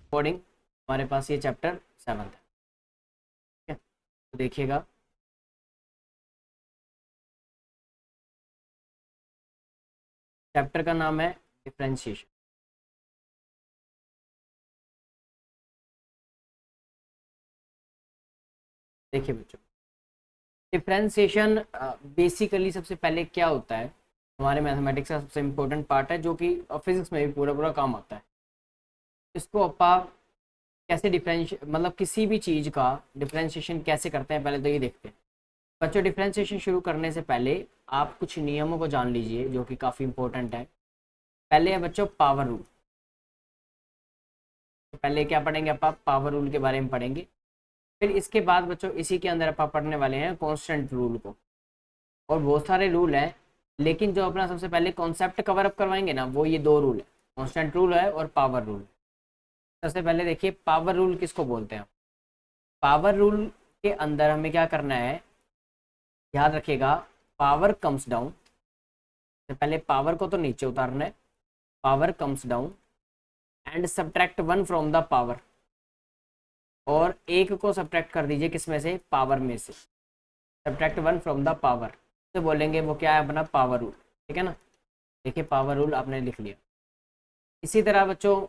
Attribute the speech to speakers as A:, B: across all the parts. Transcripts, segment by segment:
A: According हमारे पास ये chapter 7 है। ठीक है, तो देखिएगा चैप्टर का नाम है डिफरेंशिएशन। देखिए बच्चों, डिफरेंशिएशन बेसिकली सबसे पहले क्या होता है, हमारे मैथमेटिक्स का सबसे इम्पोर्टेंट पार्ट है जो कि फिजिक्स में भी पूरा पूरा काम आता है। इसको आप कैसे मतलब किसी भी चीज़ का डिफरेंशिएशन कैसे करते हैं पहले तो ये देखते हैं। बच्चों, डिफरेंशिएशन शुरू करने से पहले आप कुछ नियमों को जान लीजिए जो कि काफ़ी इंपॉर्टेंट है। पहले है बच्चों पावर रूल। तो पहले क्या पढ़ेंगे आप? पावर रूल के बारे में पढ़ेंगे। फिर इसके बाद बच्चों इसी के अंदर आप पढ़ने वाले हैं कांस्टेंट रूल को। और बहुत सारे रूल हैं, लेकिन जो अपना सबसे पहले कॉन्सेप्ट कवर अप करवाएंगे ना, वो ये दो रूल है, कांस्टेंट रूल है और पावर रूल। सबसे पहले देखिए पावर रूल किसको बोलते हैं। पावर रूल के अंदर हमें क्या करना है, याद रखिएगा, पावर कम्स डाउन। तो पहले पावर को तो नीचे उतारना है, power comes down and subtract 1 from the power. और एक को सब्ट्रैक्ट कर दीजिए किस में से? पावर में से। सब्ट्रैक्ट 1 फ्रॉम द पावर, तो बोलेंगे वो क्या है? अपना पावर रूल। ठीक है ना। देखिए पावर रूल आपने लिख लिया। इसी तरह बच्चों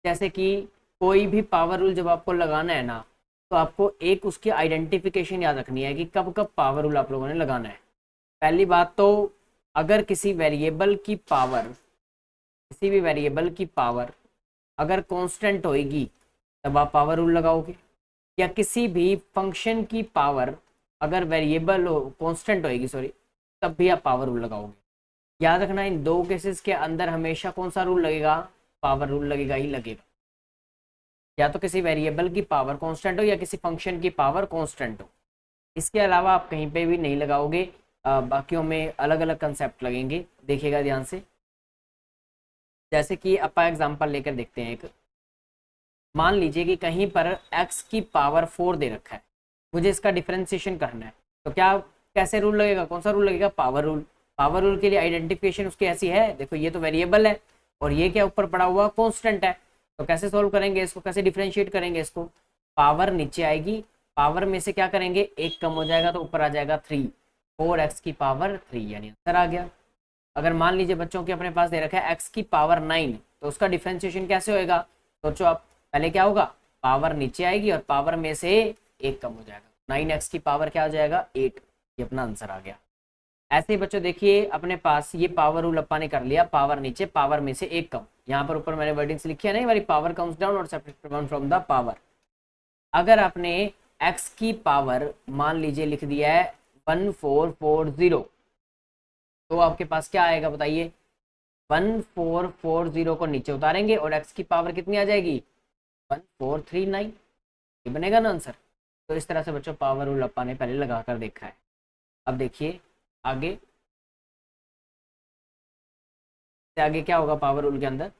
A: जैसे कि कोई भी पावर रूल जब आपको लगाना है ना, तो आपको एक उसकी आइडेंटिफिकेशन याद रखनी है कि कब कब पावर रूल आप लोगों ने लगाना है। पहली बात तो, अगर किसी वेरिएबल की पावर, किसी भी वेरिएबल की पावर अगर कांस्टेंट होएगी तब आप पावर रूल लगाओगे, या किसी भी फंक्शन की पावर अगर वेरिएबल हो कांस्टेंट होएगी, सॉरी, तब भी आप पावर रूल लगाओगे। याद रखना इन दो केसेस के अंदर हमेशा कौन सा रूल लगेगा? पावर रूल लगेगा ही लगेगा। या तो किसी वेरिएबल की पावर कांस्टेंट हो या किसी फंक्शन की पावर कांस्टेंट हो। इसके अलावा आप कहीं पे भी नहीं लगाओगे। बाकियों में अलग अलग कंसेप्ट लगेंगे, देखिएगा ध्यान से। जैसे कि अपन एग्जांपल लेकर देखते हैं एक। मान लीजिए कि कहीं पर x की पावर 4 दे रखा है, मुझे इसका डिफरेंशिएशन करना है, तो क्या कैसे रूल लगेगा? कौन सा रूल लगेगा? Power rule. पावर रूल के लिए आइडेंटिफिकेशन उसकी ऐसी है, देखो ये तो वेरिएबल है और ये क्या ऊपर पड़ा हुआ कांस्टेंट है। तो कैसे सोल्व करेंगे इसको, कैसे डिफरेंशिएट करेंगे इसको? पावर नीचे आएगी, पावर में से क्या करेंगे? एक कम हो जाएगा तो ऊपर आ जाएगा 3, 4x की पावर 3, यानी आंसर आ गया। अगर मान लीजिए बच्चों के अपने पास दे रखा है x की पावर 9, तो उसका डिफरेंशिएशन कैसे होएगा? सोचो आप, पहले क्या होगा? पावर नीचे आएगी और पावर में से एक कम हो जाएगा, 9x की पावर क्या हो जाएगा? 8। ये अपना आंसर आ गया। ऐसे ही बच्चों देखिए अपने पास ये पावर रूल अपा ने कर लिया, पावर नीचे पावर में से एक कम। यहाँ पर ऊपर मैंने वर्डिंग्स लिखी है नहीं वाली, पावर कम्स डाउन और सब्ट्रैक्ट 1 फ्रॉम द पावर। अगर आपने x की पावर मान लीजिए लिख दिया है 1440, तो आपके पास क्या आएगा बताइए? 1440 को नीचे उतारेंगे और x की पावर कितनी आ जाएगी? 1439। ये बनेगा ना आंसर। तो इस तरह से बच्चों पावर रूल अपा ने पहले लगा कर देखा है। अब देखिए आगे से, आगे क्या होगा पावर रूल के अंदर?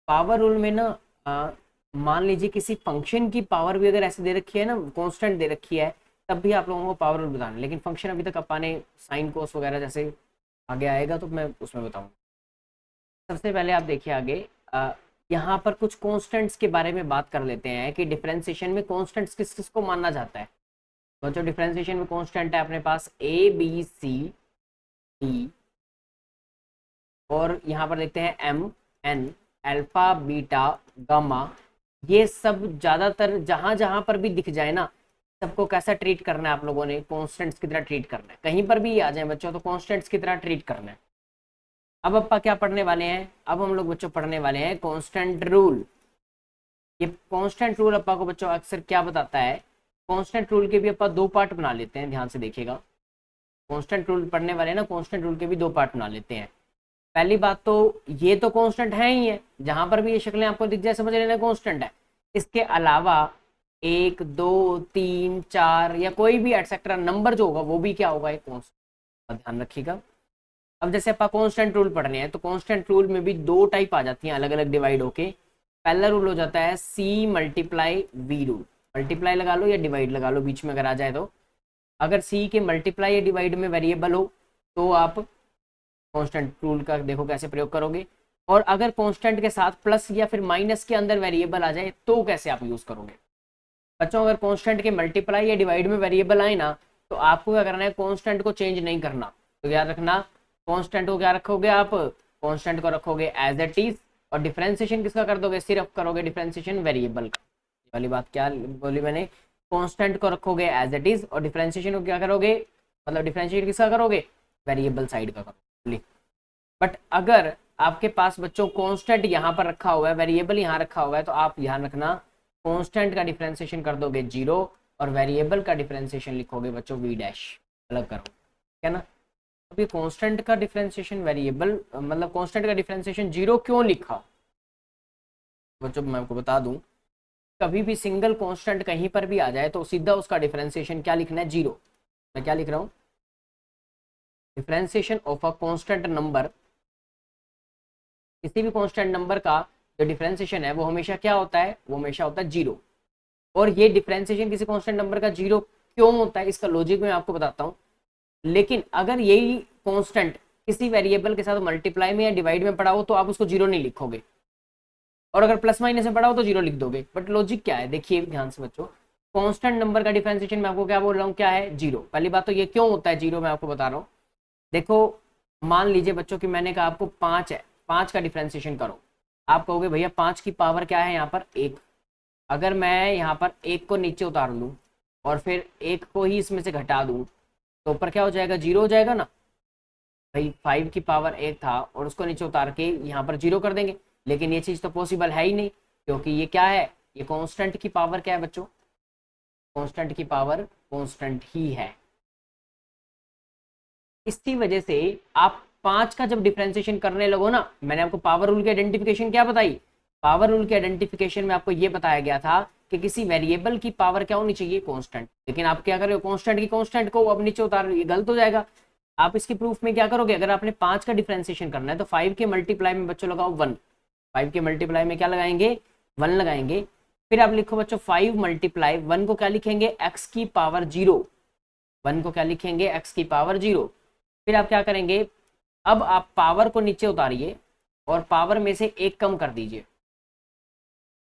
A: पावर रूल में ना मान लीजिए किसी फंक्शन की पावर भी अगर ऐसे दे रखी है ना, कांस्टेंट दे रखी है, तब भी आप लोगों को पावर रूल बताना है। लेकिन फंक्शन अभी तक अपने साइन कोस वगैरह जैसे आगे आएगा तो मैं उसमें बताऊंगा। सबसे पहले आप देखिए आगे, यहाँ पर कुछ कांस्टेंट्स के बारे में बात कर लेते हैं कि डिफरेंशिएशन में कांस्टेंट्स किस किस को मानना जाता है। तो जो डिफरेंशिएशन में कांस्टेंट है अपने पास ए बी सी डी, और यहाँ पर देखते हैं M N, alpha beta gamma. ये सब ज्यादातर जहां जहां पर भी दिख जाए ना, सबको कैसा ट्रीट करना है आप लोगों ने? कांस्टेंट्स की तरह ट्रीट करना है। कहीं पर भी आ जाए बच्चों तो कांस्टेंट्स की तरह ट्रीट करना है। अब अपा क्या पढ़ने वाले हैं? अब हम लोग बच्चों पढ़ने वाले हैं कांस्टेंट रूल। ये कांस्टेंट रूल अपा को बच्चों अक्सर क्या बताता है? कांस्टेंट रूल के भी अपा दो पार्ट बना लेते हैं, ध्यान से देखिएगा। कांस्टेंट रूल पढ़ने वाले ना, कांस्टेंट रूल के भी दो पार्ट बना लेते हैं। पहली बात तो ये तो कांस्टेंट है ही है, जहां पर भी ये शक्लें आपको दिख जाए समझ लेना कांस्टेंट है। इसके अलावा 1 2 3 4 या कोई भी एटसेट्रा नंबर जो होगा वो भी क्या होगा? एक कांस्टेंट। ध्यान रखिएगा। अब जैसे आप कांस्टेंट रूल पढ़ रहे हैं तो कांस्टेंट रूल में भी दो टाइप आ जाती हैं अलग अलग डिवाइड होके। पहला रूल हो जाता है C multiply we rule. Multiply लगा लो या डिवाइड लगा लो बीच में अगर आ जाए तो। अगर सी के मल्टीप्लाई या डिवाइड में वेरिएबल हो तो आप कांस्टेंट रूल का देखो कैसे प्रयोग करोगे। और अगर कांस्टेंट के साथ प्लस या फिर माइनस के अंदर वेरिएबल आ जाए तो कैसे आप यूज करोगे बच्चों? अगर कांस्टेंट के मल्टीप्लाई या डिवाइड में वेरिएबल आए ना तो आपको क्या करना है, कांस्टेंट को चेंज नहीं करना। तो याद रखना, कांस्टेंट को क्या रखोगे आप, कांस्टेंट को रखोगे एज इट इज, और डिफरेंशिएशन किसका कर दोगे, सिर्फ करोगे डिफरेंशिएशन वेरिएबल का। वाली बात क्या बोली मैंने, कांस्टेंट को रखोगे एज इट इज और डिफरेंशिएशन को क्या करोगे, मतलब डिफरेंशिएशन किसका करोगे, वेरिएबल साइड का करोगे। बट अगर आपके पास बच्चों कांस्टेंट यहाँ पर रखा हुआ है, वेरिएबल यहाँ रखा हुआ है, तो आप ध्यान रखना कांस्टेंट का डिफरेंशिएशन कर दोगे 0 और वेरिएबल का डिफरेंशिएशन लिखोगे बच्चों v डैश, अलग करो, ठीक है ना। अब ये कांस्टेंट का डिफरेंशिएशन वेरिएबल मतलब कांस्टेंट का डिफरेंशिएशन 0 क्यों लिखा बच्चों, मैं आपको बता दूं, कभी भी सिंगल कांस्टेंट कहीं पर भी आ जाए तो सीधा उसका डिफरेंशिएशन क्या लिखना है, 0। मैं क्या लिख रहा हूँ, differentiation of a constant number, किसी भी कांस्टेंट नंबर का जो डिफरेंशिएशन है वो हमेशा क्या होता है, वो हमेशा होता है 0। और ये डिफरेंशिएशन किसी कांस्टेंट नंबर का 0 क्यों होता है, इसका लॉजिक मैं आपको बताता हूँ। लेकिन अगर यही कांस्टेंट किसी वेरिएबल के साथ मल्टीप्लाई में या डिवाइड में पड़ा हो तो आप उसको 0 नहीं लिखोगे, और अगर प्लस माइनस में पड़ा हो तो 0 लिख दोगे। बट लॉजिक क्या है, देखिए ध्यान से बच्चों, कांस्टेंट नंबर का डिफरेंशिएशन मैं आपको क्या बोल रहा हूँ, क्या है, 0। पहली बात तो ये क्यों होता है 0, मैं आपको बता रहा हूँ। देखो मान लीजिए बच्चों कि मैंने कहा आपको 5 है, 5 का डिफरेंशिएशन करो, आप कहोगे भैया 5 की पावर क्या है यहाँ पर 1। अगर मैं यहाँ पर 1 को नीचे उतार लूँ और फिर 1 को ही इसमें से घटा दूँ तो ऊपर क्या हो जाएगा, 0 हो जाएगा ना भाई। 5 की पावर 1 था और उसको नीचे उतार के यहाँ पर 0 कर देंगे, लेकिन ये चीज़ तो पॉसिबल है ही नहीं, क्योंकि ये क्या है, ये कांस्टेंट की पावर क्या है बच्चों, कांस्टेंट की पावर कांस्टेंट ही है। इसकी वजह से आप 5 का जब डिफरेंशिएशन करने लगो ना, मैंने आपको पावर रूल की आइडेंटिफिकेशन क्या बताई, पावर रूल की आइडेंटिफिकेशन में आपको ये बताया गया था कि किसी वेरिएबल की पावर क्या होनी चाहिए, कांस्टेंट। लेकिन आप क्या कर रहे हो, कांस्टेंट की कांस्टेंट को अब नीचे उतार, ये गलत हो जाएगा। आप इसकी प्रूफ में क्या करोगे, अगर आपने 5 का डिफरेंशिएशन करना है तो 5 के मल्टीप्लाई में बच्चों लगाओ 1, 5 के मल्टीप्लाई में क्या लगाएंगे, 1 लगाएंगे। फिर आप लिखो बच्चों 5 मल्टीप्लाई 1 को क्या लिखेंगे, x की पावर 0, 1 को क्या लिखेंगे, x की पावर 0। फिर आप क्या करेंगे, अब आप पावर को नीचे उतारिए और पावर में से 1 कम कर दीजिए,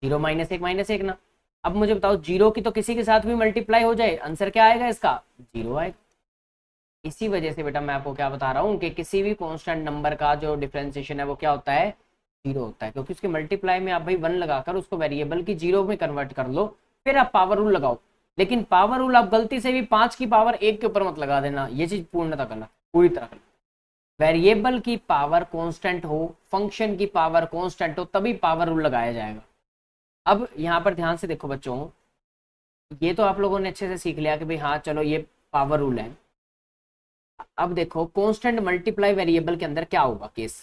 A: 0 माइनस एक ना। अब मुझे बताओ 0 की तो किसी के साथ भी मल्टीप्लाई हो जाए, आंसर क्या आएगा इसका, 0 आएगा। इसी वजह से बेटा मैं आपको क्या बता रहा हूँ कि किसी भी कांस्टेंट नंबर का जो डिफरेंशिएशन है वो क्या होता है, 0 होता है, क्योंकि उसके मल्टीप्लाई में आप भाई 1 लगाकर उसको वेरिएबल की 0 में कन्वर्ट कर लो, फिर आप पावर रूल लगाओ। लेकिन पावर रूल आप गलती से भी 5 की पावर 1 के ऊपर मत लगा देना, ये चीज पूर्णतः करना, पूरी तरह करना। वेरिएबल की पावर कांस्टेंट हो, फंक्शन की पावर कांस्टेंट हो, तभी पावर रूल लगाया जाएगा। अब यहाँ पर ध्यान से देखो बच्चों, ये तो आप लोगों ने अच्छे से सीख लिया कि भाई हाँ चलो ये पावर रूल है। अब देखो कांस्टेंट मल्टीप्लाई वेरिएबल के अंदर क्या होगा केस,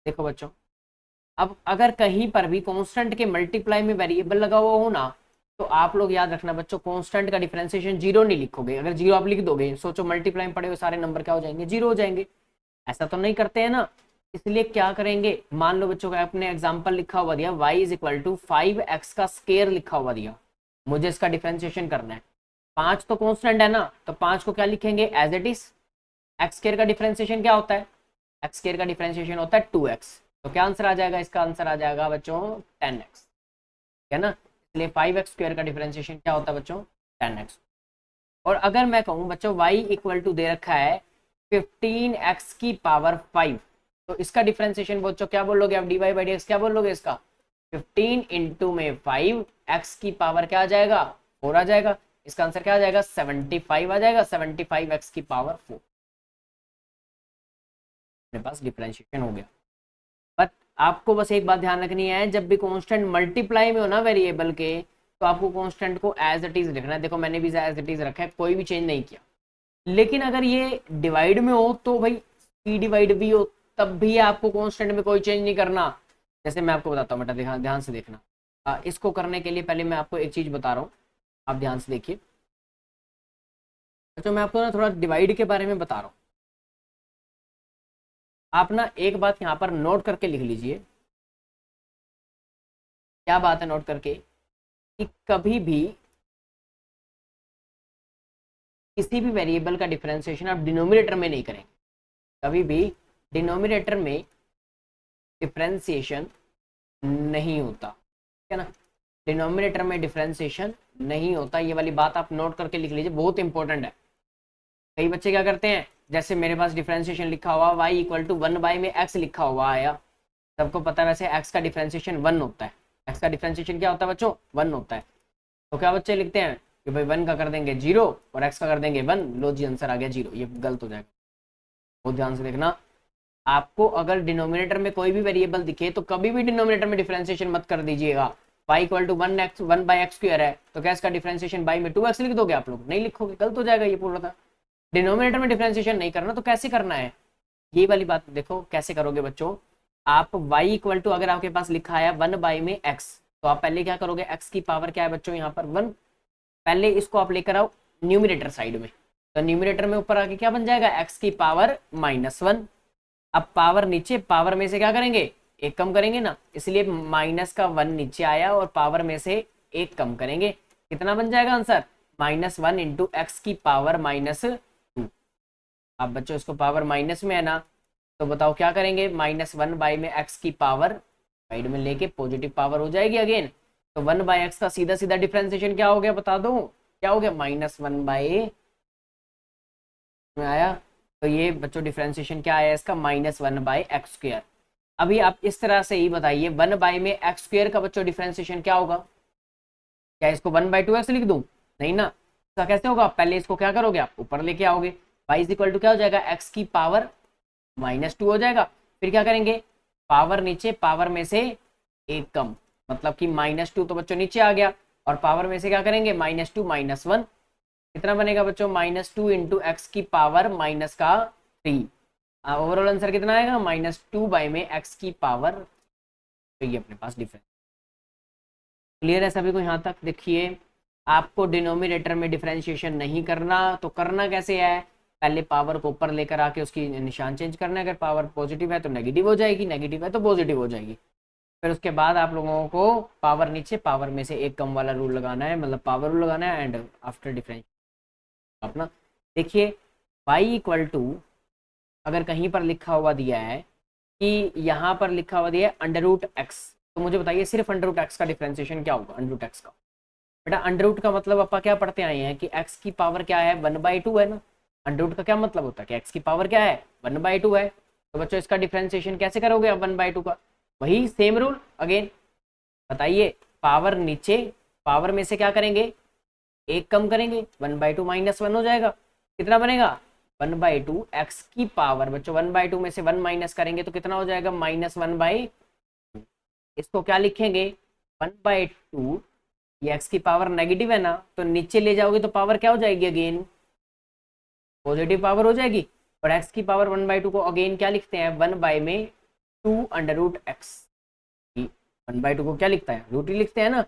A: देखो बच्चों, अब अगर कहीं पर भी कांस्टेंट के मल्टीप्लाई में वेरिएबल लगा हुआ हो ना, तो आप लोग याद रखना बच्चों, कांस्टेंट का डिफरेंशिएशन 0 नहीं लिखोगे। अगर 0 आप लिख दोगे, सोचो मल्टीप्लाई में पड़े हुए सारे नंबर क्या हो जाएंगे, 0 हो जाएंगे। ऐसा तो नहीं करते हैं ना, इसलिए क्या करेंगे, मान लो बच्चों का आपने एग्जाम्पल लिखा हुआ दिया y is equal to 5x का स्केयर लिखा हुआ दिया, मुझे इसका डिफरेंशिएशन करना है। 5 तो कांस्टेंट है ना, तो 5 को क्या लिखेंगे, as it is. X square का डिफरेंशिएशन क्या होता है, एक्स स्केयर का डिफरेंशिएशन होता है 2x। तो क्या आंसर आ जाएगा, इसका आंसर आ जाएगा बच्चों 10x, है ना। इसलिए 5x स्क्वायर का डिफरेंशिएशन क्या होता है बच्चों, 10x। और अगर मैं कहूँ बच्चों y इक्वल टू दे रखा है 15x की पावर 5, तो इसका डिफरेंशिएशन बच्चों क्या बोलोगे आप, dy बाई dx क्या बोलोगे इसका, 15 इंटू में 5 x की पावर क्या आ जाएगा, 4 आ जाएगा। इसका आंसर क्या आ जाएगा, 75 आ जाएगा, 75x की पावर 4। मेरे पास डिफरेंशिएशन हो गया। बट आपको बस एक बात ध्यान रखनी है, जब भी कांस्टेंट मल्टीप्लाई में हो ना वेरिएबल के, तो आपको कांस्टेंट को एज इट इज लिखना है। देखो मैंने भी एज इट इज रखा है, कोई भी चेंज नहीं किया। लेकिन अगर ये डिवाइड में हो तो भाई सी डिवाइड भी हो, तब भी आपको कांस्टेंट में कोई चेंज नहीं करना। जैसे मैं आपको बताता हूँ बेटा, ध्यान से देखना। इसको करने के लिए पहले मैं आपको एक चीज बता रहा हूँ, आप ध्यान से देखिए। तो मैं आपको ना थोड़ा डिवाइड के बारे में बता रहा हूँ। आप ना एक बात यहाँ पर नोट करके लिख लीजिए। क्या बात है नोट करके, कि कभी भी किसी भी वेरिएबल का डिफरेंशिएशन आप डिनोमिनेटर में नहीं करेंगे। कभी भी डिनोमिनेटर में डिफ्रेंसिएशन नहीं होता, ठीक है ना, डिनोमिनेटर में डिफ्रेंसिएशन नहीं होता। ये वाली बात आप नोट करके लिख लीजिए, बहुत इंपॉर्टेंट है। कई बच्चे क्या करते हैं, जैसे मेरे पास डिफ्रेंसिएशन लिखा हुआ y इक्वल टू 1 में x लिखा हुआ आया, सबको पता है वैसे x का डिफ्रेंसिएशन 1 होता है। x का डिफ्रेंसिएशन क्या होता है बच्चों, 1 होता है। तो क्या बच्चे लिखते हैं कि भाई 1 का कर देंगे 0 और x का कर देंगे 1, लो जी आंसर आ गया 0। ये गलत हो जाएगा, बहुत ध्यान से देखना। आपको अगर डिनोमिनेटर में कोई भी वेरिएबल दिखे तो कभी भी डिनोमिनेटर में डिफरेंशिएशन मत कर दीजिएगा। y इक्वल टू 1/x² है तो क्या इसका डिफरेंशिएशन y में 2x लिख दोगे आप लोग, नहीं लिखोगे, गलत हो जाएगा ये पूरा था। डिनोमिनेटर में डिफरेंशिएशन नहीं करना तो कैसे करना है, ये वाली बात देखो कैसे करोगे बच्चों। आप y इक्वल टू, अगर आपके पास लिखा है 1 में x, तो आप पहले क्या करोगे, x की पावर क्या है बच्चों यहाँ पर 1, पहले इसको आप लेकर आओ न्यूमिनेटर साइड में, तो न्यूमिनेटर में ऊपर आके क्या बन जाएगा, x की पावर -1। अब पावर नीचे, पावर में से क्या करेंगे, एक कम करेंगे ना, इसलिए माइनस का 1 नीचे आया और पावर में से एक कम करेंगे, कितना बन जाएगा आंसर, -1 इंटू एक्स की पावर -2। अब बच्चों इसको पावर माइनस में है ना, तो बताओ क्या करेंगे, -1 में एक्स की पावर साइड में लेके पॉजिटिव पावर हो जाएगी अगेन, तो 1/x का सीधा सीधा डिफरेंशिएशन क्या हो गया बता दो, क्या हो गया, -1 में आया। तो ये बच्चों डिफरेंशिएशन क्या आया इसका, -1/x²। अभी आप इस तरह से ही बताइए 1 में x² का बच्चों डिफरेंशिएशन क्या होगा, क्या इसको 1/2x लिख दूं, नहीं ना, इसका कैसे होगा, पहले इसको क्या करोगे आप ऊपर लेके आओगे, y इक्वल टू क्या हो जाएगा, x की पावर -2 हो जाएगा, फिर क्या करेंगे, पावर नीचे, पावर में से एक कम, मतलब कि -2 तो बच्चों नीचे आ गया, और पावर में से क्या करेंगे, -2 -1, कितना बनेगा बच्चों, -2 इंटू एक्स की पावर -3। ओवरऑल आंसर कितना आएगा, -2 में एक्स की पावर, तो ये अपने पास डिफरेंस। क्लियर है सभी को यहाँ तक। देखिए आपको डिनोमिनेटर में डिफरेंशिएशन नहीं करना, तो करना कैसे है, पहले पावर को ऊपर लेकर आके उसकी निशान चेंज करना है, अगर पावर पॉजिटिव है तो नेगेटिव हो जाएगी, नेगेटिव है तो पॉजिटिव हो जाएगी। फिर उसके बाद आप लोगों को पावर नीचे, पावर में से एक कम वाला रूल लगाना है, मतलब पावर रूल लगाना है, एंड आफ्टर डिफरेंस अपना। देखिए y इक्वल टू, अगर कहीं पर लिखा हुआ दिया है कि यहाँ पर लिखा हुआ दिया है √x, तो मुझे बताइए सिर्फ √x का डिफरेंशिएशन क्या होगा, √x का, बेटा √ का मतलब अपा क्या पढ़ते आए हैं कि x की पावर क्या है, 1/2 है ना, √ का क्या मतलब होता है कि x की पावर क्या है, 1/2 है। तो बच्चों इसका डिफरेंशिएशन कैसे करोगे अब 1/2 का, वही सेम रूल अगेन, बताइए पावर नीचे, पावर में से क्या करेंगे, एक कम करेंगे, 1/2 -1 हो जाएगा, कितना बनेगा, 1/2 एक्स की पावर, बच्चों 1/2 में से 1 माइनस करेंगे तो कितना हो जाएगा, -1/2। इसको क्या लिखेंगे, 1/2, ये एक्स की पावर नेगेटिव है ना, तो नीचे ले जाओगे तो पावर क्या हो जाएगी, अगेन पॉजिटिव पावर हो जाएगी, और एक्स की पावर 1/2 को अगेन क्या लिखते हैं, 1/2 1/2 को क्या लिखता है, रूट ही लिखते हैं ना।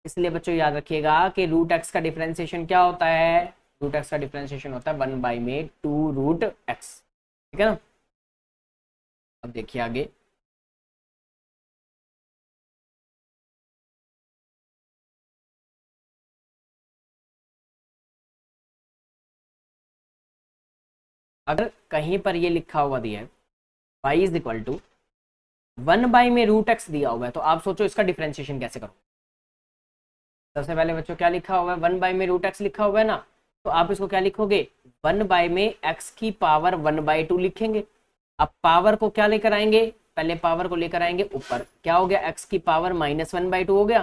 A: इसलिए बच्चों याद रखिएगा कि √x का डिफरेंशिएशन क्या होता है, √x का डिफरेंशिएशन होता है 1/2√x, ठीक है ना। अब देखिए आगे, अगर कहीं पर ये लिखा हुआ दिया है y इज इक्वल टू 1 में √x दिया हुआ है, तो आप सोचो इसका डिफरेंशिएशन कैसे करो। सबसे पहले बच्चों क्या लिखा हुआ है, 1 में √x लिखा हुआ है ना, तो आप इसको क्या लिखोगे, 1 में x की पावर 1/2 लिखेंगे। अब पावर को क्या लेकर आएंगे, पहले पावर को लेकर आएंगे ऊपर, क्या हो गया, x की पावर -1/2 हो गया,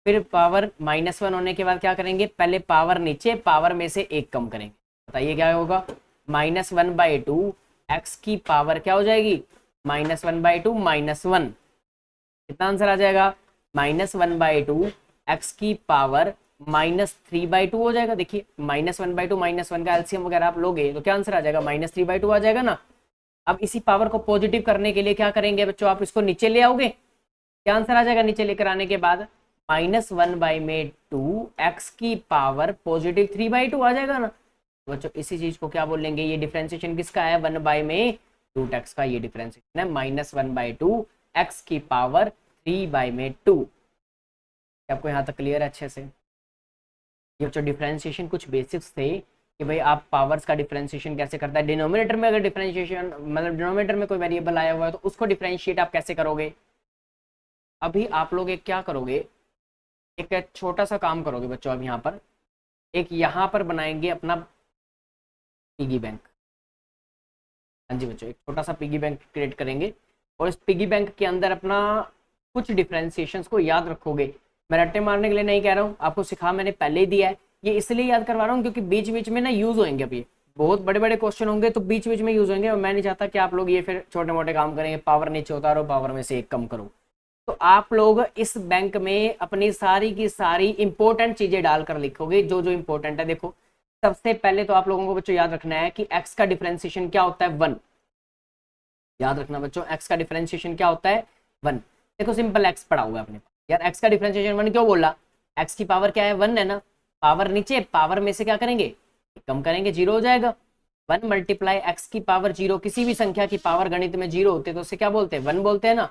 A: फिर पावर -1 होने के बाद क्या करेंगे, पहले पावर नीचे, पावर में से एक कम करेंगे, बताइए क्या होगा, -1/2 x की पावर क्या हो जाएगी, -1/2 -1, कितना आंसर आ जाएगा, -1/2 x की पावर -3/2 हो जाएगा। देखिए -1/2 -1 का एलसीएम वगैरह आप लोगे तो क्या आंसर आ जाएगा, -3/2 आ जाएगा ना। अब इसी पावर को पॉजिटिव करने के लिए क्या करेंगे बच्चों, आप इसको नीचे ले आओगे, क्या आंसर आ जाएगा, नीचे लेकर आने के बाद -1/2 x की पावर पॉजिटिव 3/2 आ जाएगा ना। बच्चों इसी चीज को क्या बोलेंगे, ये डिफरेंशिएशन किसका है, 1/√x का, ये डिफरेंशिएशन है -1/2 x की पावर 3/2। आपको यहाँ तक क्लियर है अच्छे से। ये बच्चों डिफरेंशिएशन कुछ बेसिक्स थे, कि भाई आप पावर्स का डिफरेंशिएशन कैसे करता है, डिनोमिनेटर में अगर डिफरेंशिएशन मतलब डिनोमिनेटर में कोई वेरिएबल आया हुआ है तो उसको डिफरेंशिएट आप कैसे करोगे। अभी आप लोग एक क्या करोगे, एक छोटा सा काम करोगे बच्चों। अब यहाँ पर बनाएंगे अपना पिगी बैंक। हाँ जी बच्चों, एक छोटा सा पिगी बैंक क्रिएट करेंगे और इस पिगी बैंक के अंदर अपना कुछ डिफरेंशिएशंस को याद रखोगे। मैं रट्टे मारने के लिए नहीं कह रहा हूँ, आपको सिखा मैंने पहले ही दिया है। ये इसलिए याद करवा रहा हूँ क्योंकि बीच बीच में ना यूज होंगे, अभी बहुत बड़े बड़े क्वेश्चन होंगे तो बीच बीच में यूज होंगे, और मैं नहीं चाहता कि आप लोग ये फिर छोटे मोटे काम करेंगे, पावर नीचे उतारो पावर में से एक कम करो। तो आप लोग इस बैंक में अपनी सारी की सारी इंपॉर्टेंट चीजें डालकर लिखोगे, जो जो इंपॉर्टेंट है। देखो सबसे पहले तो आप लोगों को बच्चों याद रखना है कि x का डिफरेंशिएशन क्या होता है, 1। याद रखना बच्चों, x का डिफरेंशिएशन क्या होता है, 1। देखो सिंपल x पढ़ा हुआ है अपने पास यार, x का डिफरेंशिएशन 1 क्यों बोला, x की पावर क्या है, 1 है ना। पावर नीचे, पावर में से क्या करेंगे, कम करेंगे, 0 हो जाएगा। 1 मल्टीप्लाई x की पावर 0, किसी भी संख्या की पावर गणित में 0 होते तो उसे क्या बोलते हैं, 1 बोलते हैं ना।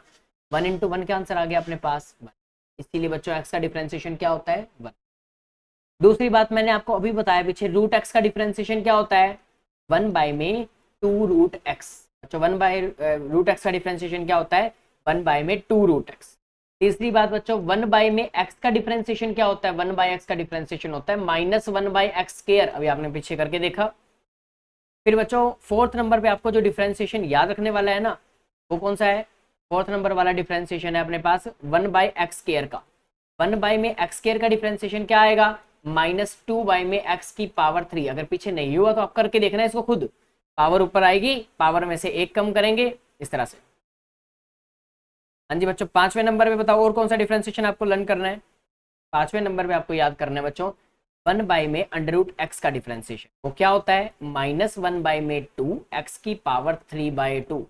A: 1 इंटू 1 का आंसर आ गया अपने पास 1। इसीलिए बच्चों x का डिफरेंशिएशन क्या होता है, 1। दूसरी बात मैंने आपको अभी बताया पीछे, रूट x का डिफरेंशिएशन क्या होता है, 1 बाई में 2 रूट x। अच्छा 1 बाई रूट x का डिफरेंशिएशन क्या होता है, 1 बाई में 2 रूट x। तीसरी बात बच्चों, 1 बाई में x का डिफरेंशिएशन क्या होता है, 1 बाई x का डिफरेंशिएशन होता है माइनस 1 बाई एक्स स्क्वायर। अभी आपने पीछे करके देखा। फिर बच्चों फोर्थ नंबर पे आपको जो डिफरेंशिएशन याद रखने वाला है ना, वो कौन सा है, फोर्थ नंबर वाला डिफरेंशिएशन है अपने पास 1 बाई एक्स स्क्वायर का। 1 बाई में एक्स स्क्वायर का डिफरेंशिएशन क्या आएगा, माइनस 2 बाई में x की पावर 3। अगर पीछे नहीं हुआ तो आप करके देखना है इसको खुद, पावर ऊपर आएगी, पावर में से एक कम करेंगे इस तरह से। हाँ जी बच्चों, 5वें नंबर पे बताओ और कौन सा डिफरेंशिएशन आपको लर्न करना है। 5वें नंबर पे आपको याद करना है बच्चों, 1 बाई में अंडर रूट एक्स का डिफरेंशिएशन, वो क्या होता है, माइनस 1 बाई में 2 x की पावर 3 बाई 2।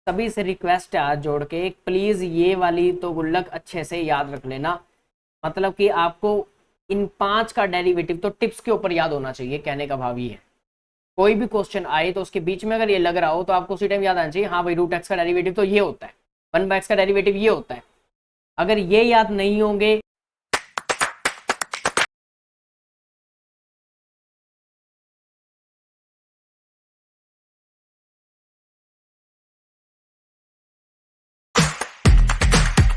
A: सभी से रिक्वेस्ट है हाथ जोड़ के, प्लीज ये वाली तो गुल्लक अच्छे से याद रख लेना। मतलब कि आपको इन 5 का डेरिवेटिव तो टिप्स के ऊपर याद होना चाहिए, कहने का भाव ये है। कोई भी क्वेश्चन आए तो उसके बीच में अगर ये लग रहा हो तो आपको उसी टाइम याद आना चाहिए, हाँ भाई रूट एक्स का डेरिवेटिव तो ये होता है, 1 बाई एक्स का डेरिवेटिव ये होता है। अगर ये याद नहीं होंगे